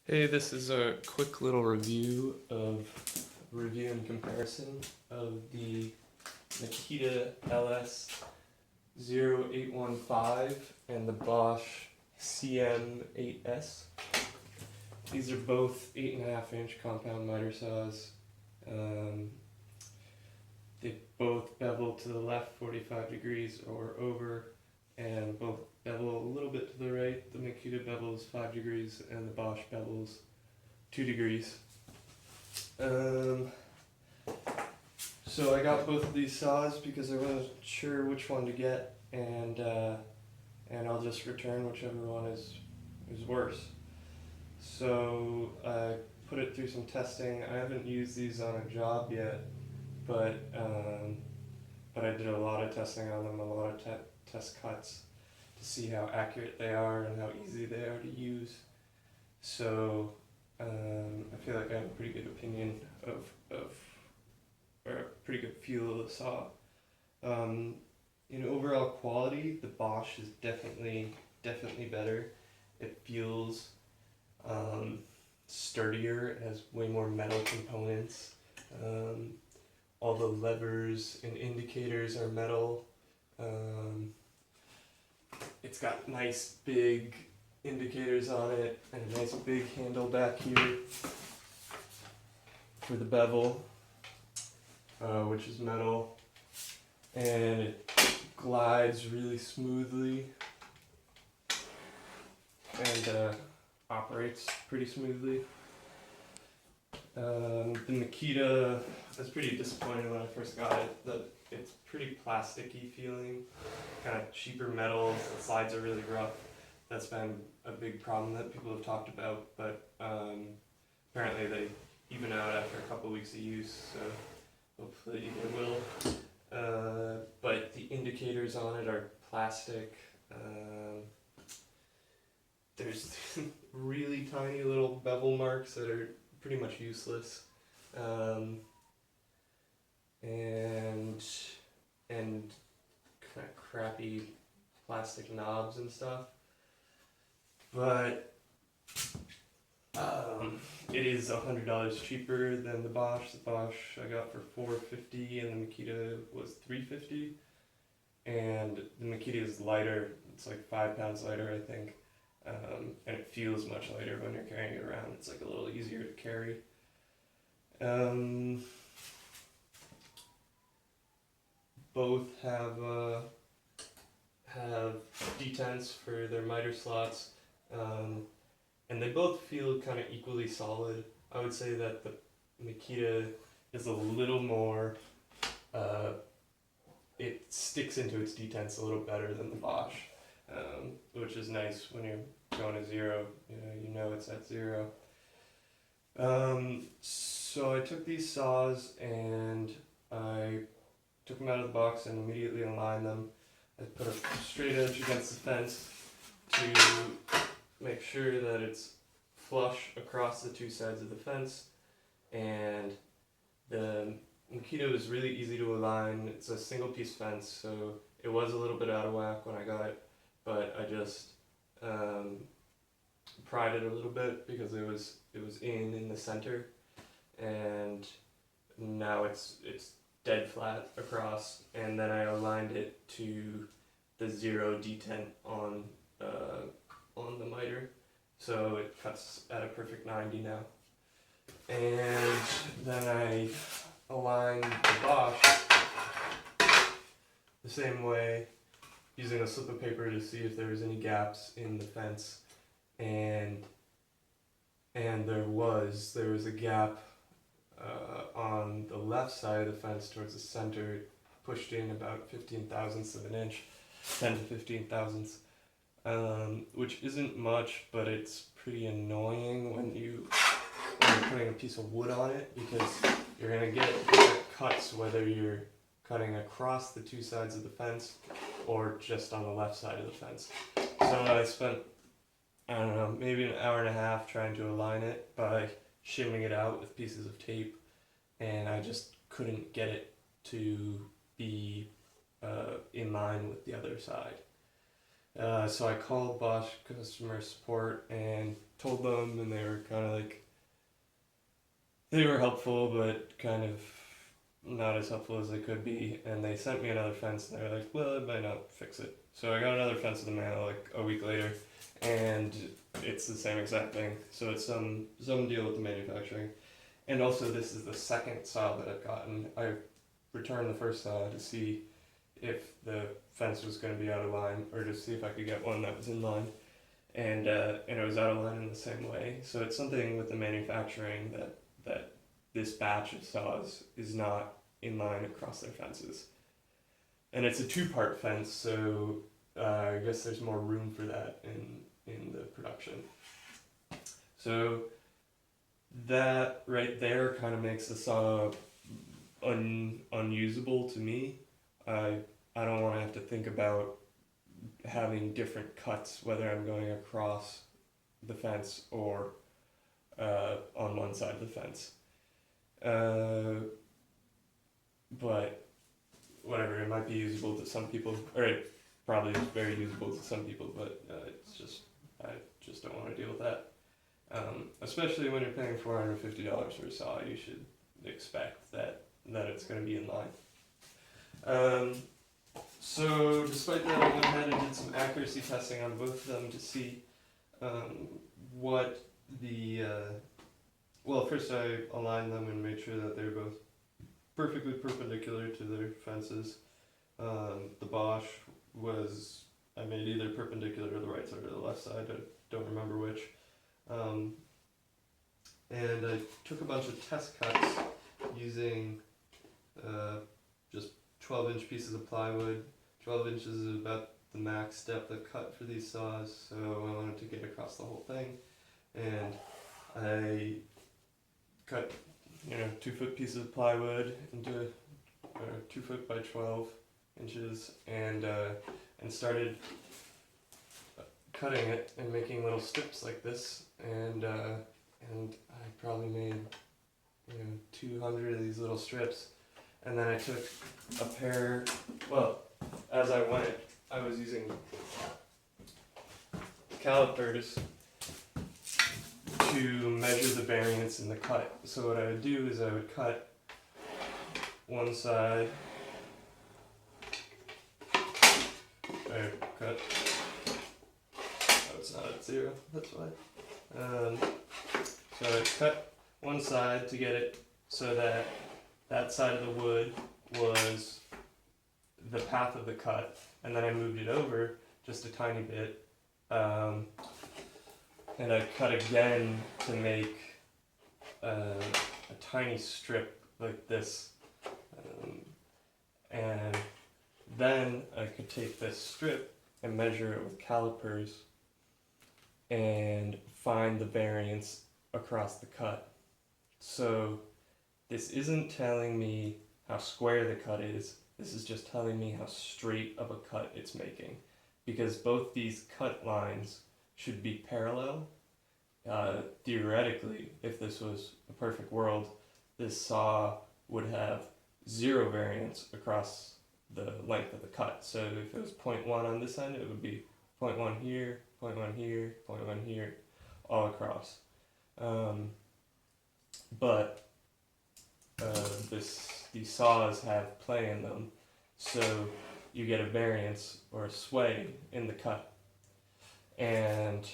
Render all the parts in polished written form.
Hey, this is a quick little review and comparison of the Makita LS0815 and the Bosch CM8S. These are both 8.5-inch compound miter saws. They both bevel to the left 45 degrees or over, and both bevel a little bit to the right. The Makita bevels 5 degrees and the Bosch bevels 2 degrees. So I got both of these saws because I wasn't sure which one to get, and I'll just return whichever one is worse. So I put it through some testing. I haven't used these on a job yet, but I did a lot of testing on them, a lot of test cuts to see how accurate they are and how easy they are to use. So I feel like I have a pretty good opinion of or a pretty good feel of the saw. In overall quality, the Bosch is definitely better. It feels sturdier. It has way more metal components. All the levers and indicators are metal. It's got nice big indicators on it and a nice big handle back here for the bevel, which is metal, and it glides really smoothly and operates pretty smoothly. The Makita, I was pretty disappointed when I first got it that it's pretty plasticky feeling, kind of cheaper metals. The slides are really rough. That's been a big problem that people have talked about, but apparently they even out after a couple weeks of use, so hopefully it will. But the indicators on it are plastic. There's really tiny little bevel marks that are pretty much useless, and kind of crappy plastic knobs and stuff. But it is $100 cheaper than the Bosch. The Bosch I got for $450, and the Makita was $350. And the Makita is lighter. It's like 5 pounds lighter, I think. And it feels much lighter when you're carrying it around. It's like a little easier to carry. Both have detents for their miter slots, and they both feel kind of equally solid. I would say that the Makita is a little more, it sticks into its detents a little better than the Bosch, which is nice when you're going to zero. You know it's at zero. So I took these saws and I took them out of the box and immediately aligned them. I put a straight edge against the fence to make sure that it's flush across the two sides of the fence, and the Makita was really easy to align. It's a single piece fence, so it was a little bit out of whack when I got it, but I just pried it a little bit because it was in the center, and now it's dead flat across. And then I aligned it to the zero detent on the miter, so it cuts at a perfect 90 now. And then I aligned the Bosch the same way, using a slip of paper to see if there was any gaps in the fence, and there was a gap on the left side of the fence towards the center. It pushed in about 15 thousandths of an inch, 10 to 15 thousandths, which isn't much, but it's pretty annoying when you're putting a piece of wood on it, because you're going to get cuts whether you're cutting across the two sides of the fence or just on the left side of the fence. So I spent, I don't know, maybe an hour and a half trying to align it by shimming it out with pieces of tape, and I just couldn't get it to be in line with the other side. So I called Bosch customer support, and told them, and they were kind of like, they were helpful, but kind of not as helpful as they could be. And they sent me another fence, and they were like, well, it might not fix it. So I got another fence in the mail like a week later, and it's the same exact thing. So it's some deal with the manufacturing. And also, this is the second saw that I've gotten. I returned the first saw to see if the fence was going to be out of line, or to see if I could get one that was in line. And it was out of line in the same way. So it's something with the manufacturing that this batch of saws is not in line across their fences. And it's a two-part fence, so I guess there's more room for that in the production. So that right there kind of makes the saw unusable to me. I don't want to have to think about having different cuts, whether I'm going across the fence or on one side of the fence. But whatever, it might be usable to some people, or it probably is very usable to some people, but I just don't want to deal with that. Especially when you're paying $450 for a saw, you should expect that it's going to be in line. So despite that, I went ahead and did some accuracy testing on both of them to see what the, well, first I aligned them and made sure that they're both perfectly perpendicular to their fences. The Bosch was, I made either perpendicular to the right side or the left side, I don't remember which. And I took a bunch of test cuts using just 12-inch pieces of plywood. 12 inches is about the max depth of cut for these saws, so I wanted to get across the whole thing. And I cut 2-foot pieces of plywood into 2 foot by 12 inches, and started cutting it and making little strips like this, and I probably made 200 of these little strips. And then I took a pair, well, as I went, I was using calipers to measure the variance in the cut. So what I would do is I would cut one side, oh, it's not at 0, that's why. So I cut one side to get it so that that side of the wood was the path of the cut, and then I moved it over just a tiny bit, and I cut again to make a tiny strip like this, and then I could take this strip and measure it with calipers and find the variance across the cut. So this isn't telling me how square the cut is, this is just telling me how straight of a cut it's making, because both these cut lines should be parallel. Theoretically, if this was a perfect world, this saw would have 0 variance across the length of the cut. So if it was 0.1 on this end, it would be 0.1 here, 0.1 here, 0.1 here, all across. But these saws have play in them, so you get a variance or a sway in the cut. And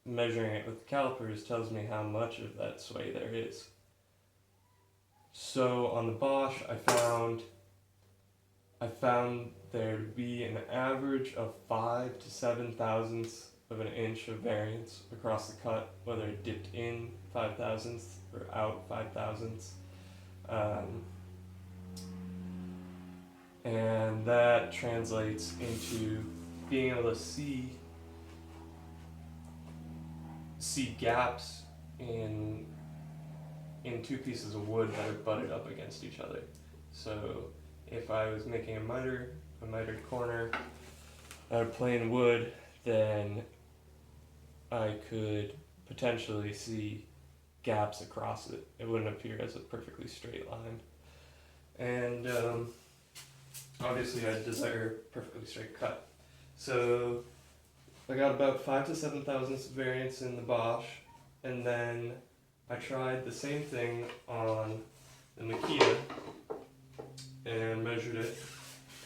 measuring it with calipers tells me how much of that sway there is. So on the Bosch, I found there to be an average of 5 to 7 thousandths of an inch of variance across the cut, whether it dipped in 5 thousandths or out 5 thousandths. And that translates into being able to see gaps in 2 pieces of wood that are butted up against each other. So if I was making a mitered corner out of plain wood, then I could potentially see gaps across it. It wouldn't appear as a perfectly straight line. And obviously I desire a perfectly straight cut. So I got about 5 to 7 thousandths variance in the Bosch, and then I tried the same thing on the Makita and measured it,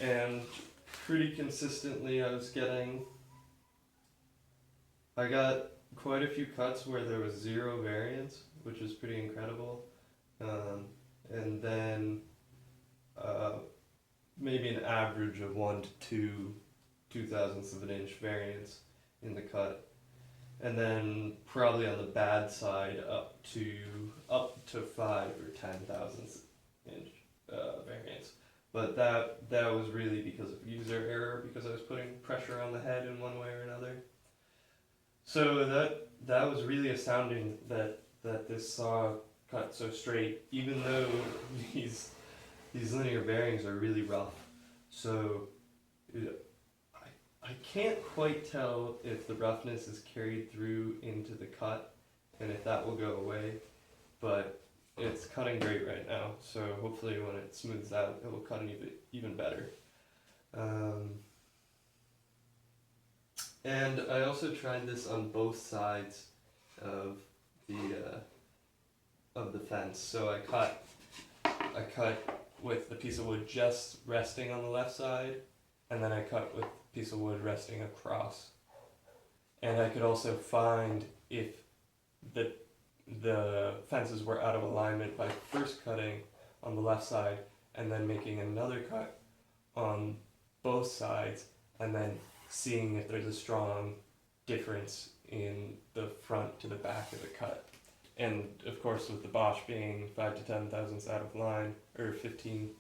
and pretty consistently I got quite a few cuts where there was zero variance, which is pretty incredible, and then maybe an average of 1 to 2 thousandths of an inch variance in the cut, and then probably on the bad side up to 5 or 10 thousandths inch variance. But that was really because of user error, because I was putting pressure on the head in one way or another. So that was really astounding that this saw cut so straight, even though these linear bearings are really rough. So I can't quite tell if the roughness is carried through into the cut and if that will go away, but it's cutting great right now, so hopefully when it smooths out it will cut even better. And I also tried this on both sides of the fence. So I cut with the piece of wood just resting on the left side, and then I cut with a piece of wood resting across. And I could also find if the fences were out of alignment by first cutting on the left side and then making another cut on both sides, and then seeing if there's a strong difference in the front to the back of the cut. And of course, with the Bosch being 5 to 10 thousandths out of line, or 15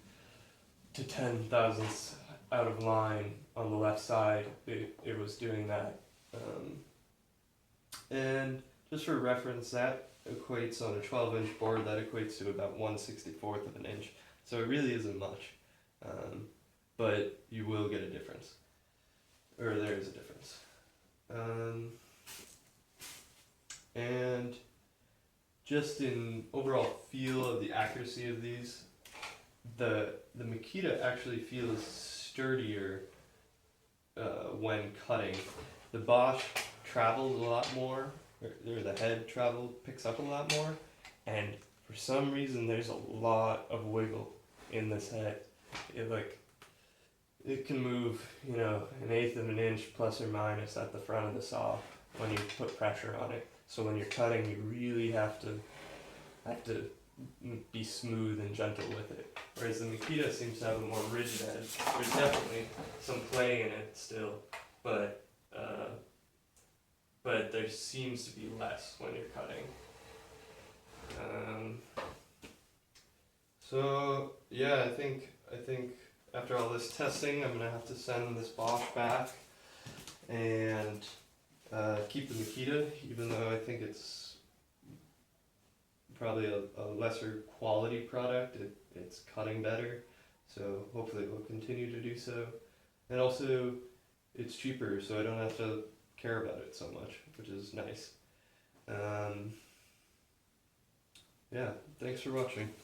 to 10 thousandths out of line on the left side, it was doing that. And just for reference, that equates on a 12-inch board, that equates to about 1/64 of an inch. So it really isn't much, but you will get a difference, or there is a difference. And just in overall feel of the accuracy of these, the Makita actually feels sturdier when cutting. The Bosch travels a lot more, or the head picks up a lot more, and for some reason there's a lot of wiggle in this head. It can move, 1/8 of an inch plus or minus at the front of the saw when you put pressure on it. So when you're cutting, you really have to be smooth and gentle with it. Whereas the Makita seems to have a more rigid edge. There's definitely some play in it still, but there seems to be less when you're cutting. So yeah, I think after all this testing, I'm gonna have to send this Bosch back and keep the Makita, even though I think it's probably a lesser quality product. It's cutting better, so hopefully it will continue to do so. And also, it's cheaper, so I don't have to care about it so much, which is nice. Yeah, thanks for watching.